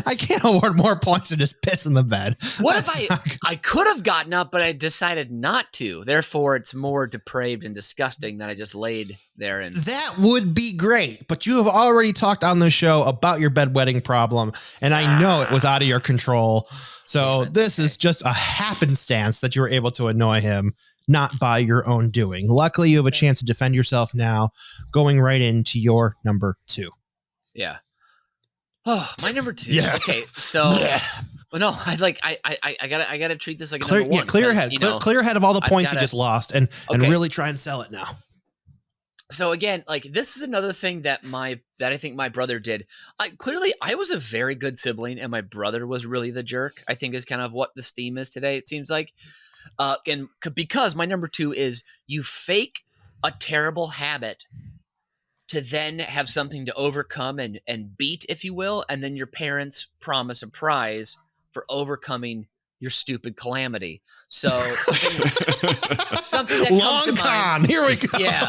Speaker 1: I can't award more points to just piss in the bed.
Speaker 3: What if I could have gotten up, but I decided not to. Therefore, it's more depraved and disgusting that I just laid there. And
Speaker 1: that would be great, but you have already talked on the show about your bedwetting problem, and I know it was out of your control. So this is just a happenstance that you were able to annoy him, not by your own doing. Luckily, you have a chance to defend yourself now, going right into your number 2.
Speaker 3: Yeah. Oh, my number 2.
Speaker 1: Yeah.
Speaker 3: Okay, so well, no, I gotta treat this like a number 1.
Speaker 1: Yeah, clear your head. Clear your head of all the points you just lost, and really try and sell it now.
Speaker 3: So again, like this is another thing that I think my brother did. Clearly, I was a very good sibling, and my brother was really the jerk. I think is kind of what this theme is today. It seems like, and because my number 2 is you fake a terrible habit to then have something to overcome and beat, if you will, and then your parents promise a prize for overcoming your stupid calamity. So something that
Speaker 1: long
Speaker 3: comes to
Speaker 1: con.
Speaker 3: mind.
Speaker 1: Here we go.
Speaker 3: Yeah,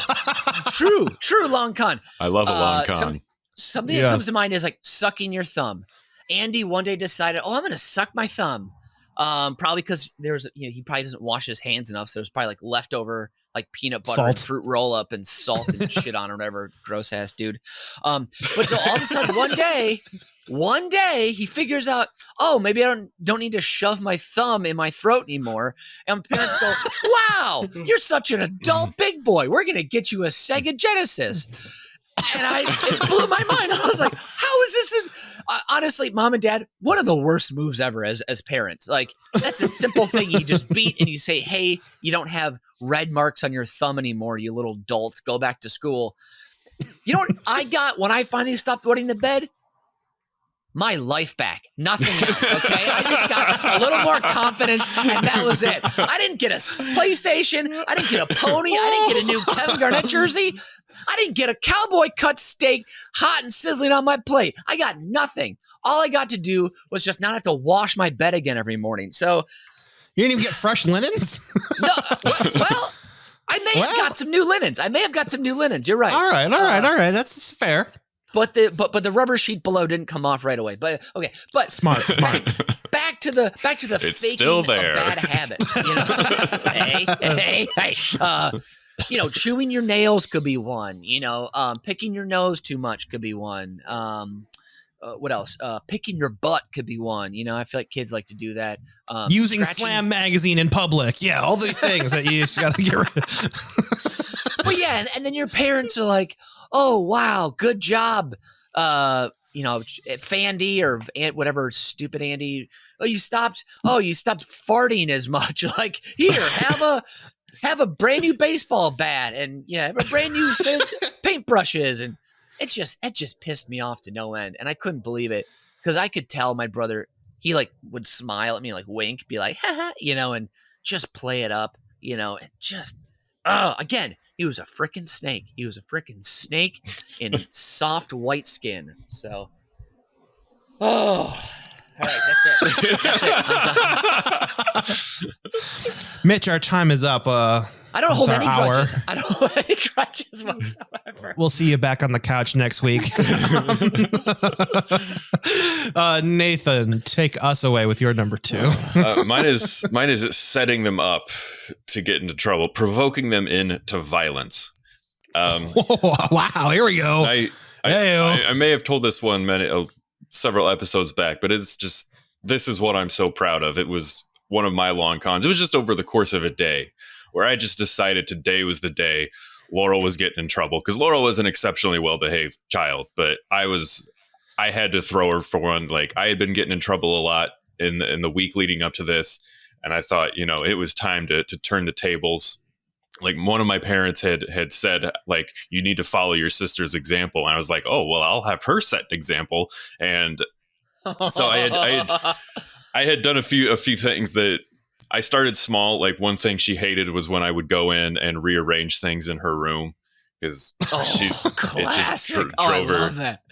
Speaker 3: true long con.
Speaker 2: I love a long con.
Speaker 3: Something that comes to mind is like sucking your thumb. Andy one day decided, I'm going to suck my thumb. Probably because he probably doesn't wash his hands enough, so there's probably like leftover like peanut butter and fruit roll up and salt and shit on or whatever. Gross ass dude. But so all of a sudden one day he figures out, maybe I don't need to shove my thumb in my throat anymore. And parents go, wow, you're such an adult big boy. We're gonna get you a Sega Genesis. And it blew my mind. I was like, how is this? Honestly, mom and dad, one of the worst moves ever as parents. Like, that's a simple thing. You just beat and you say, hey, you don't have red marks on your thumb anymore, you little dolt. Go back to school. You know what I got when I finally stopped wetting the bed? My life back. Nothing else, okay? I just got a little more confidence, and that was it. I didn't get a PlayStation. I didn't get a pony. I didn't get a new Kevin Garnett jersey. I didn't get a cowboy cut steak hot and sizzling on my plate. I got nothing. All I got to do was just not have to wash my bed again every morning. So
Speaker 1: you didn't even get fresh linens?
Speaker 3: No. Well, I may have got some new linens. You're right.
Speaker 1: All right. That's fair.
Speaker 3: But the rubber sheet below didn't come off right away. But okay. But
Speaker 1: smart.
Speaker 3: Back to the
Speaker 2: it's
Speaker 3: faking
Speaker 2: still there.
Speaker 3: Of bad habits. Hey. Chewing your nails could be one. Picking your nose too much could be one. What else? Picking your butt could be one. I feel like kids like to do that.
Speaker 1: Using Slam magazine in public. Yeah, all these things that you just got to get rid of.
Speaker 3: But yeah, and then your parents are like, oh, wow, good job. Fandy or whatever, stupid Andy. You stopped farting as much. Like, here, have a brand new baseball bat and have a brand new set of paintbrushes. And it just pissed me off to no end. And I couldn't believe it because I could tell my brother, he like would smile at me, like wink, be like, haha, and just play it up, and just, again, he was a freaking snake. He was a freaking snake in soft white skin. So, all right, that's it.
Speaker 1: Mitch, our time is up.
Speaker 3: I don't hold any grudges. I don't hold any grudges whatsoever.
Speaker 1: We'll see you back on the couch next week. Nathan, take us away with your number 2.
Speaker 2: Mine is setting them up to get into trouble, provoking them into violence.
Speaker 1: Wow, here we go.
Speaker 2: I may have told this one several episodes back, but this is what I'm so proud of. It was one of my long cons. It was just over the course of a day where I just decided today was the day Laurel was getting in trouble, because Laurel was an exceptionally well-behaved child, but I had to throw her for one. Like, I had been getting in trouble a lot in the week leading up to this, and I thought, it was time to turn the tables. Like, one of my parents had said, like, you need to follow your sister's example. And I was like, oh, well, I'll have her set an example. And so I had done a few things that I started small. Like, one thing she hated was when I would go in and rearrange things in her room, because it just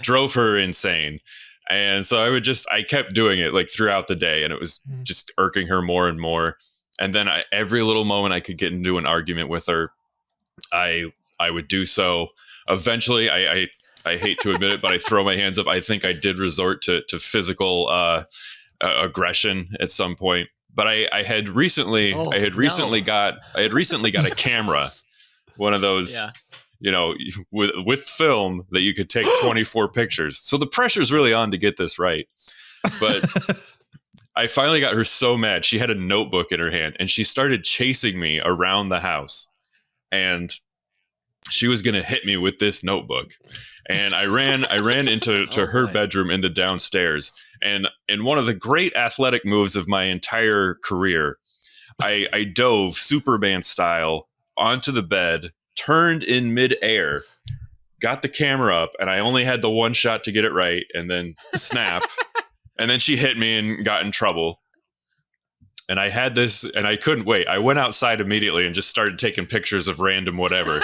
Speaker 2: drove her insane. And so I kept doing it like throughout the day, and it was just irking her more and more. And then every little moment I could get into an argument with her, I would do so. Eventually, I I hate to admit it, but I throw my hands up. I think I did resort to physical aggression at some point. But I had recently got a camera, one of those, with film that you could take 24 pictures. So the pressure's really on to get this right. But I finally got her so mad. She had a notebook in her hand and she started chasing me around the house. And she was going to hit me with this notebook. And I ran into her bedroom in the downstairs. And in one of the great athletic moves of my entire career, I dove Superman style onto the bed, turned in midair, got the camera up, and I only had the one shot to get it right, and then snap. And then she hit me and got in trouble. And I had this, and I couldn't wait. I went outside immediately and just started taking pictures of random whatever.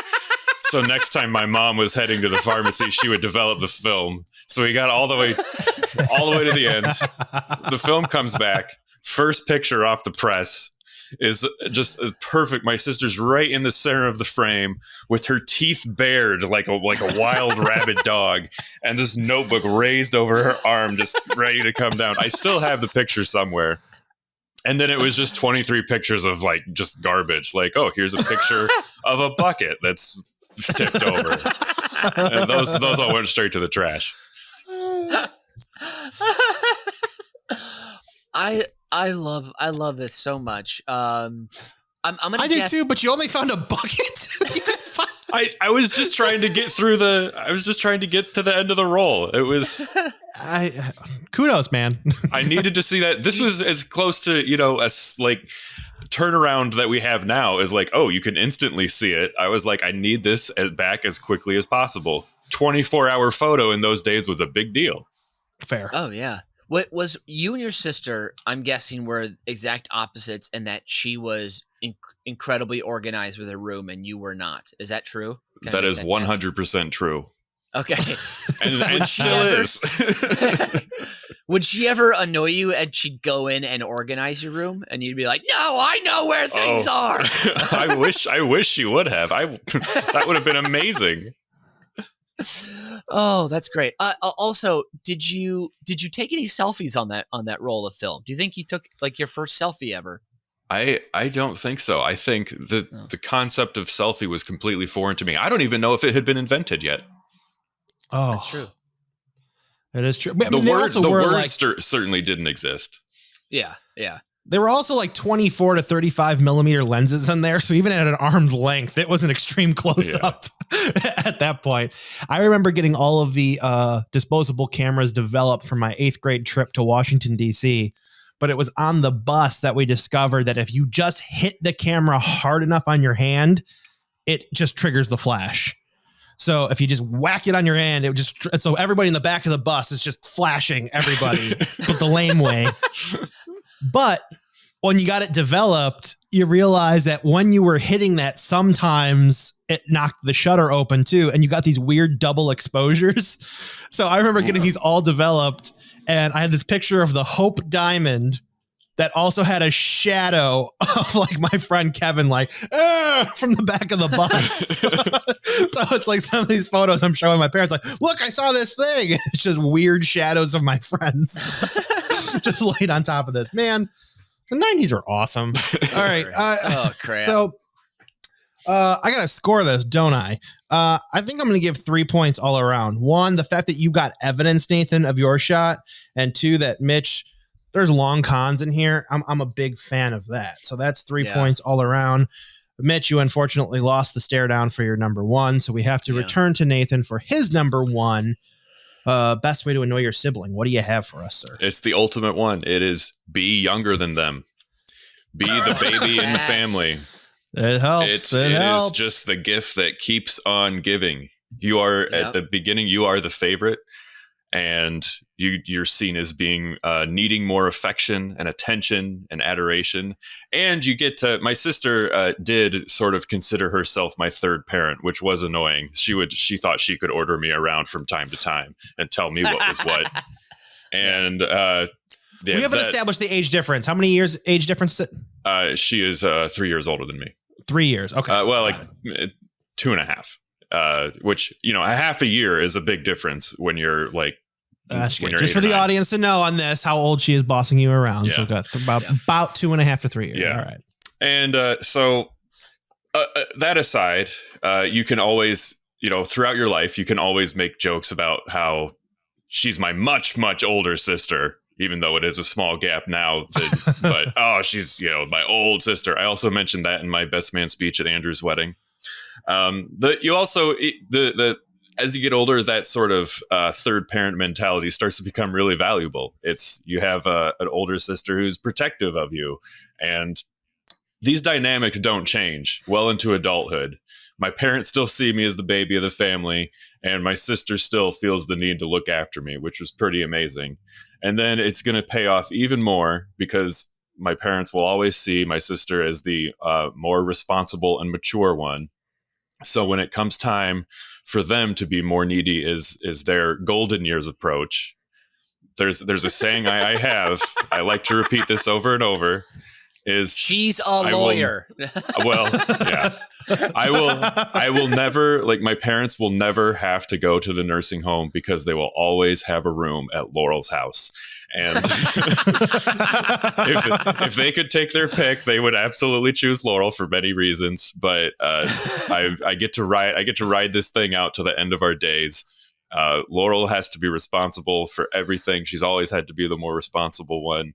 Speaker 2: So next time my mom was heading to the pharmacy, she would develop the film. So we got all the way to the end. The film comes back. First picture off the press is just perfect. My sister's right in the center of the frame with her teeth bared like a wild rabid dog, and this notebook raised over her arm, just ready to come down. I still have the picture somewhere. And then it was just 23 pictures of like just garbage. Like, oh, here's a picture of a bucket that's tipped over. And those all went straight to the trash.
Speaker 3: I love this so much. I'm gonna
Speaker 1: I
Speaker 3: guess-
Speaker 1: did too, but you only found a bucket. You couldn't find-
Speaker 2: I was just trying to get through I was just trying to get to the end of the roll. It was
Speaker 1: kudos, man.
Speaker 2: I needed to see that. This was as close to, a like turnaround that we have now is like, oh, you can instantly see it. I was like, I need this back as quickly as possible. 24-hour photo in those days was a big deal.
Speaker 1: Fair.
Speaker 3: Oh yeah. What was you and your sister? I'm guessing were exact opposites in that she was incredibly organized with her room and you were not. Is that true?
Speaker 2: That is 100% true.
Speaker 3: Okay.
Speaker 2: and still is.
Speaker 3: Would she ever annoy you and she'd go in and organize your room and you'd be like, no, I know where things are.
Speaker 2: I wish she would have. That would have been amazing.
Speaker 3: Oh, that's great. Also, did you take any selfies on that roll of film? Do you think you took like your first selfie ever?
Speaker 2: I don't think so. I think the concept of selfie was completely foreign to me. I don't even know if it had been invented yet.
Speaker 1: Oh,
Speaker 3: that's true.
Speaker 1: It is true.
Speaker 2: The word certainly didn't exist.
Speaker 3: Yeah.
Speaker 1: There were also like 24 to 35 millimeter lenses in there. So even at an arm's length, it was an extreme close up at that point. I remember getting all of the disposable cameras developed for my 8th grade trip to Washington, D.C. But it was on the bus that we discovered that if you just hit the camera hard enough on your hand, it just triggers the flash. So if you just whack it on your hand, so everybody in the back of the bus is just flashing everybody, but the lame way. But when you got it developed, you realize that when you were hitting that, sometimes it knocked the shutter open too. And you got these weird double exposures. So I remember getting these all developed, and I had this picture of the Hope Diamond that also had a shadow of like my friend Kevin, like from the back of the bus. So it's like some of these photos I'm showing my parents, like, look, I saw this thing. It's just weird shadows of my friends just laid on top of this. Man, the 90s are awesome. All right.
Speaker 3: Oh, crap.
Speaker 1: So I got to score this, don't I? I think I'm going to give 3 points all around. 1, the fact that you got evidence, Nathan, of your shot. And 2, that Mitch, there's long cons in here. I'm a big fan of that. So that's 3 points all around. Mitch, you unfortunately lost the stare down for your number 1. So we have to return to Nathan for his number 1. Best way to annoy your sibling. What do you have for us, sir?
Speaker 2: It's the ultimate one. It is be younger than them. Be the baby in the family.
Speaker 1: It helps.
Speaker 2: It is just the gift that keeps on giving. You are at the beginning, you are the favorite, and you're seen as being needing more affection and attention and adoration. And you get to, my sister did sort of consider herself my third parent, which was annoying. She thought she could order me around from time to time and tell me what was what. And
Speaker 1: we haven't established the age difference. How many years age difference?
Speaker 2: She is 3 years older than me.
Speaker 1: 3 years. Okay.
Speaker 2: Well, like 2.5. which, a half a year is a big difference when you're like,
Speaker 1: just for the audience to know on this, how old she is bossing you around. Yeah. So we've got about 2.5 to 3 years.
Speaker 2: Yeah.
Speaker 1: All right.
Speaker 2: And so that aside, you can always, throughout your life, you can always make jokes about how she's my much, much older sister, even though it is a small gap now. But, she's, my old sister. I also mentioned that in my best man speech at Andrew's wedding. As you get older, that sort of third parent mentality starts to become really valuable. You have an older sister who's protective of you, and these dynamics don't change well into adulthood. My parents still see me as the baby of the family, and my sister still feels the need to look after me, which was pretty amazing. And then it's going to pay off even more because my parents will always see my sister as the more responsible and mature one. So when it comes time for them to be more needy as their golden years approach, there's a saying I have. I like to repeat this over and over.
Speaker 3: She's a lawyer.
Speaker 2: Yeah. I will never, like, my parents will never have to go to the nursing home because they will always have a room at Laurel's house. And if they could take their pick, they would absolutely choose Laurel for many reasons. But I get to ride this thing out to the end of our days. Laurel has to be responsible for everything. She's always had to be the more responsible one.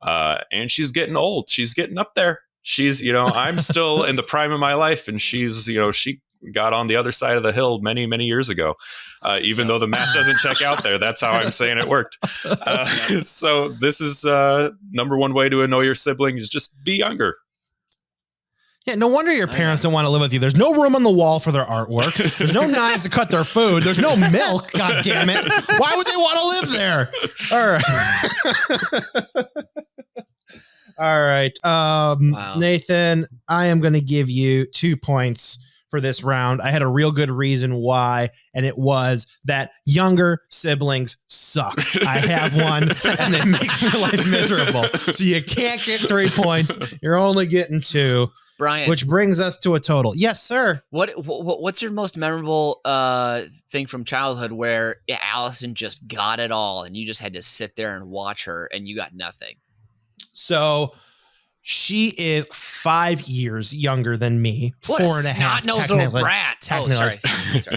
Speaker 2: And she's getting old. She's getting up there. She's, I'm still in the prime of my life, and she's, she got on the other side of the hill many, many years ago. Even though the math doesn't check out there, that's how I'm saying it worked. So this is number one way to annoy your sibling is just be younger.
Speaker 1: Yeah, no wonder your parents don't want to live with you. There's no room on the wall for their artwork. There's no knives to cut their food. There's no milk. God damn it. Why would they want to live there? All right. All right. Wow. Nathan, I am going to give you 2 points for this round. I had a real good reason why, and it was that younger siblings suck. I have one, and they make my life miserable. So you can't get 3 points. You're only getting 2.
Speaker 3: Brian,
Speaker 1: which brings us to a total. Yes, sir.
Speaker 3: What's your most memorable thing from childhood where Allison just got it all and you just had to sit there and watch her and you got nothing?
Speaker 1: So she is 5 years younger than me.
Speaker 3: What
Speaker 1: 4.5.
Speaker 3: Snot-nosed little brat. Oh, sorry.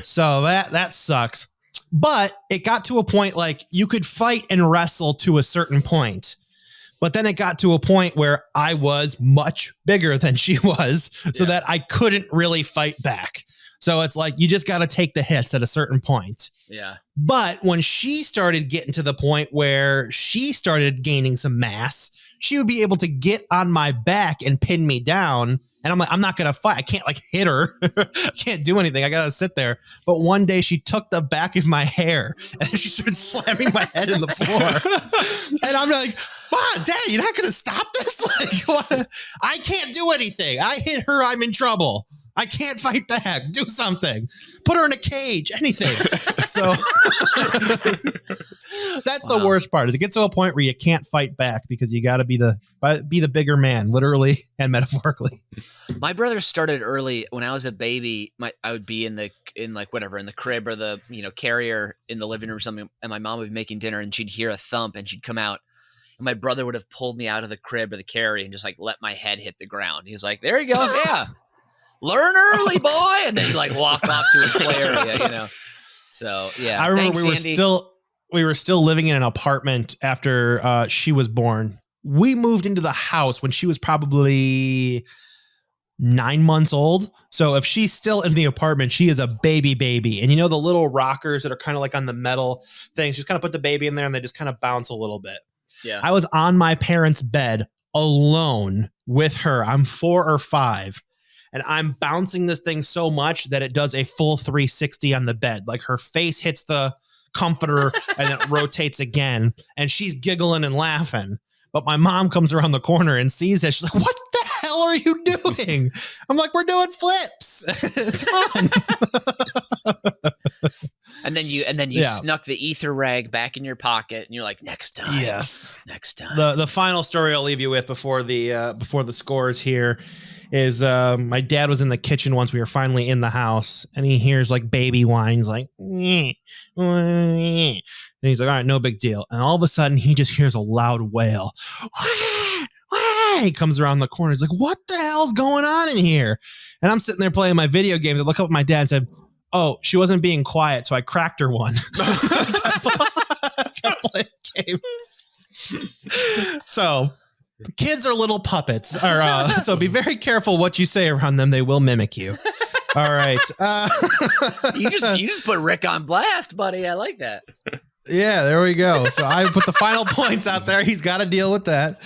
Speaker 1: So that sucks. But it got to a point like you could fight and wrestle to a certain point. But then it got to a point where I was much bigger than she was, so that I couldn't really fight back. So it's like, you just got to take the hits at a certain point.
Speaker 3: Yeah.
Speaker 1: But when she started getting to the point where she started gaining some mass, she would be able to get on my back and pin me down. And I'm like, I'm not going to fight. I can't hit her. I can't do anything. I got to sit there. But one day she took the back of my hair and she started slamming my head in the floor. And I'm like, Mom, Dad, you're not going to stop this? What? I can't do anything. I hit her. I'm in trouble. I can't fight back. Do something. Put her in a cage. Anything. So that's the worst part. Is it gets to a point where you can't fight back because you got to be the bigger man, literally and metaphorically.
Speaker 3: My brother started early. When I was a baby, I would be in the crib or the carrier in the living room or something, and my mom would be making dinner, and she'd hear a thump, and she'd come out. And my brother would have pulled me out of the crib or the carrier and just let my head hit the ground. He was like, "There you go, yeah." Learn early, boy, and then he walk off to his play area, So yeah,
Speaker 1: I remember we were still living in an apartment after she was born. We moved into the house when she was probably 9 months old. So if she's still in the apartment, she is a baby. And the little rockers that are kind of on the metal things, just kind of put the baby in there and they just kind of bounce a little bit.
Speaker 3: Yeah,
Speaker 1: I was on my parents' bed alone with her. I'm 4 or 5. And I'm bouncing this thing so much that it does a full 360 on the bed. Her face hits the comforter and then it rotates again. And she's giggling and laughing. But my mom comes around the corner and sees it. She's like, "What the hell are you doing?" I'm like, "We're doing flips." It's fun.
Speaker 3: And then you snuck the ether rag back in your pocket and you're like, "Next time."
Speaker 1: Yes.
Speaker 3: Next time.
Speaker 1: The final story I'll leave you with before the scores here is my dad was in the kitchen once. We were finally in the house, and he hears like baby whines, like, and he's like, all right, no big deal. And all of a sudden, he just hears a loud wail. He comes around the corner. He's like, what the hell's going on in here? And I'm sitting there playing my video games. I look up at my dad and said, oh, she wasn't being quiet, so I cracked her one. Kept playing games. So kids are little puppets. So be very careful what you say around them. They will mimic you. All right.
Speaker 3: You just put Rick on blast, buddy. I like that.
Speaker 1: Yeah, there we go. So I put the final points out there. He's got to deal with that.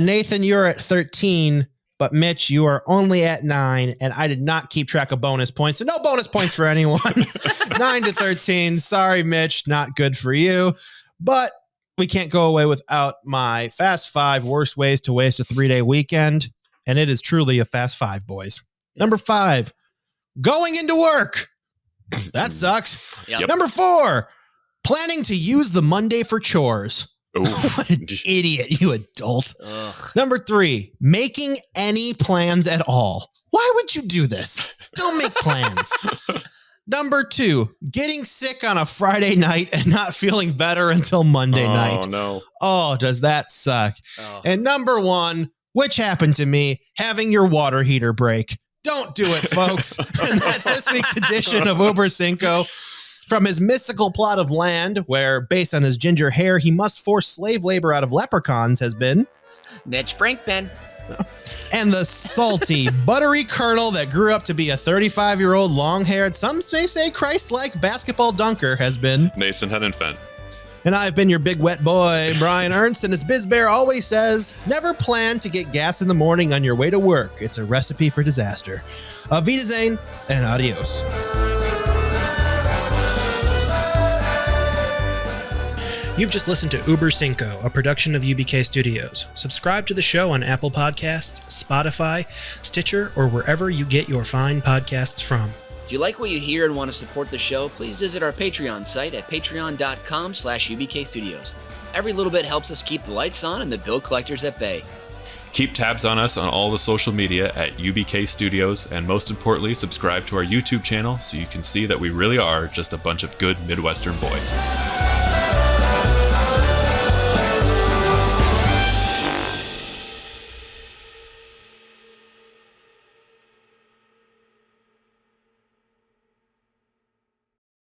Speaker 1: Nathan, you're at 13, but Mitch, you are only at 9, and I did not keep track of bonus points, so no bonus points for anyone. 9 to 13. Sorry, Mitch, not good for you. But we can't go away without my Fast 5 worst ways to waste a 3-day weekend, and it is truly a Fast 5, boys. Number 5, going into work. That sucks.
Speaker 3: Yep.
Speaker 1: Number 4, planning to use the Monday for chores. What an idiot, you adult.
Speaker 3: Ugh.
Speaker 1: Number 3, making any plans at all. Why would you do this? Don't make plans. Number 2, getting sick on a Friday night and not feeling better until Monday night.
Speaker 2: Oh, no.
Speaker 1: Oh, does that suck?
Speaker 3: Oh.
Speaker 1: And number 1, which happened to me, having your water heater break. Don't do it, folks. And that's this week's edition of Über Cinco. From his mystical plot of land, where, based on his ginger hair, he must force slave labor out of leprechauns, has been
Speaker 3: Mitch Brinkman.
Speaker 1: And the salty, buttery kernel that grew up to be a 35-year-old long-haired, some may say Christ-like basketball dunker has been
Speaker 2: Nathan Henenfent.
Speaker 1: And I've been your big wet boy, Brian Ernst, and as Biz Bear always says, never plan to get gas in the morning on your way to work. It's a recipe for disaster. Auf Wiedersehen and adios.
Speaker 4: You've just listened to Über Cinco, a production of UBK Studios. Subscribe to the show on Apple Podcasts, Spotify, Stitcher, or wherever you get your fine podcasts from.
Speaker 3: If you like what you hear and want to support the show, please visit our Patreon site at patreon.com/UBK Studios. Every little bit helps us keep the lights on and the bill collectors at bay.
Speaker 2: Keep tabs on us on all the social media at UBK Studios, and most importantly, subscribe to our YouTube channel so you can see that we really are just a bunch of good Midwestern boys.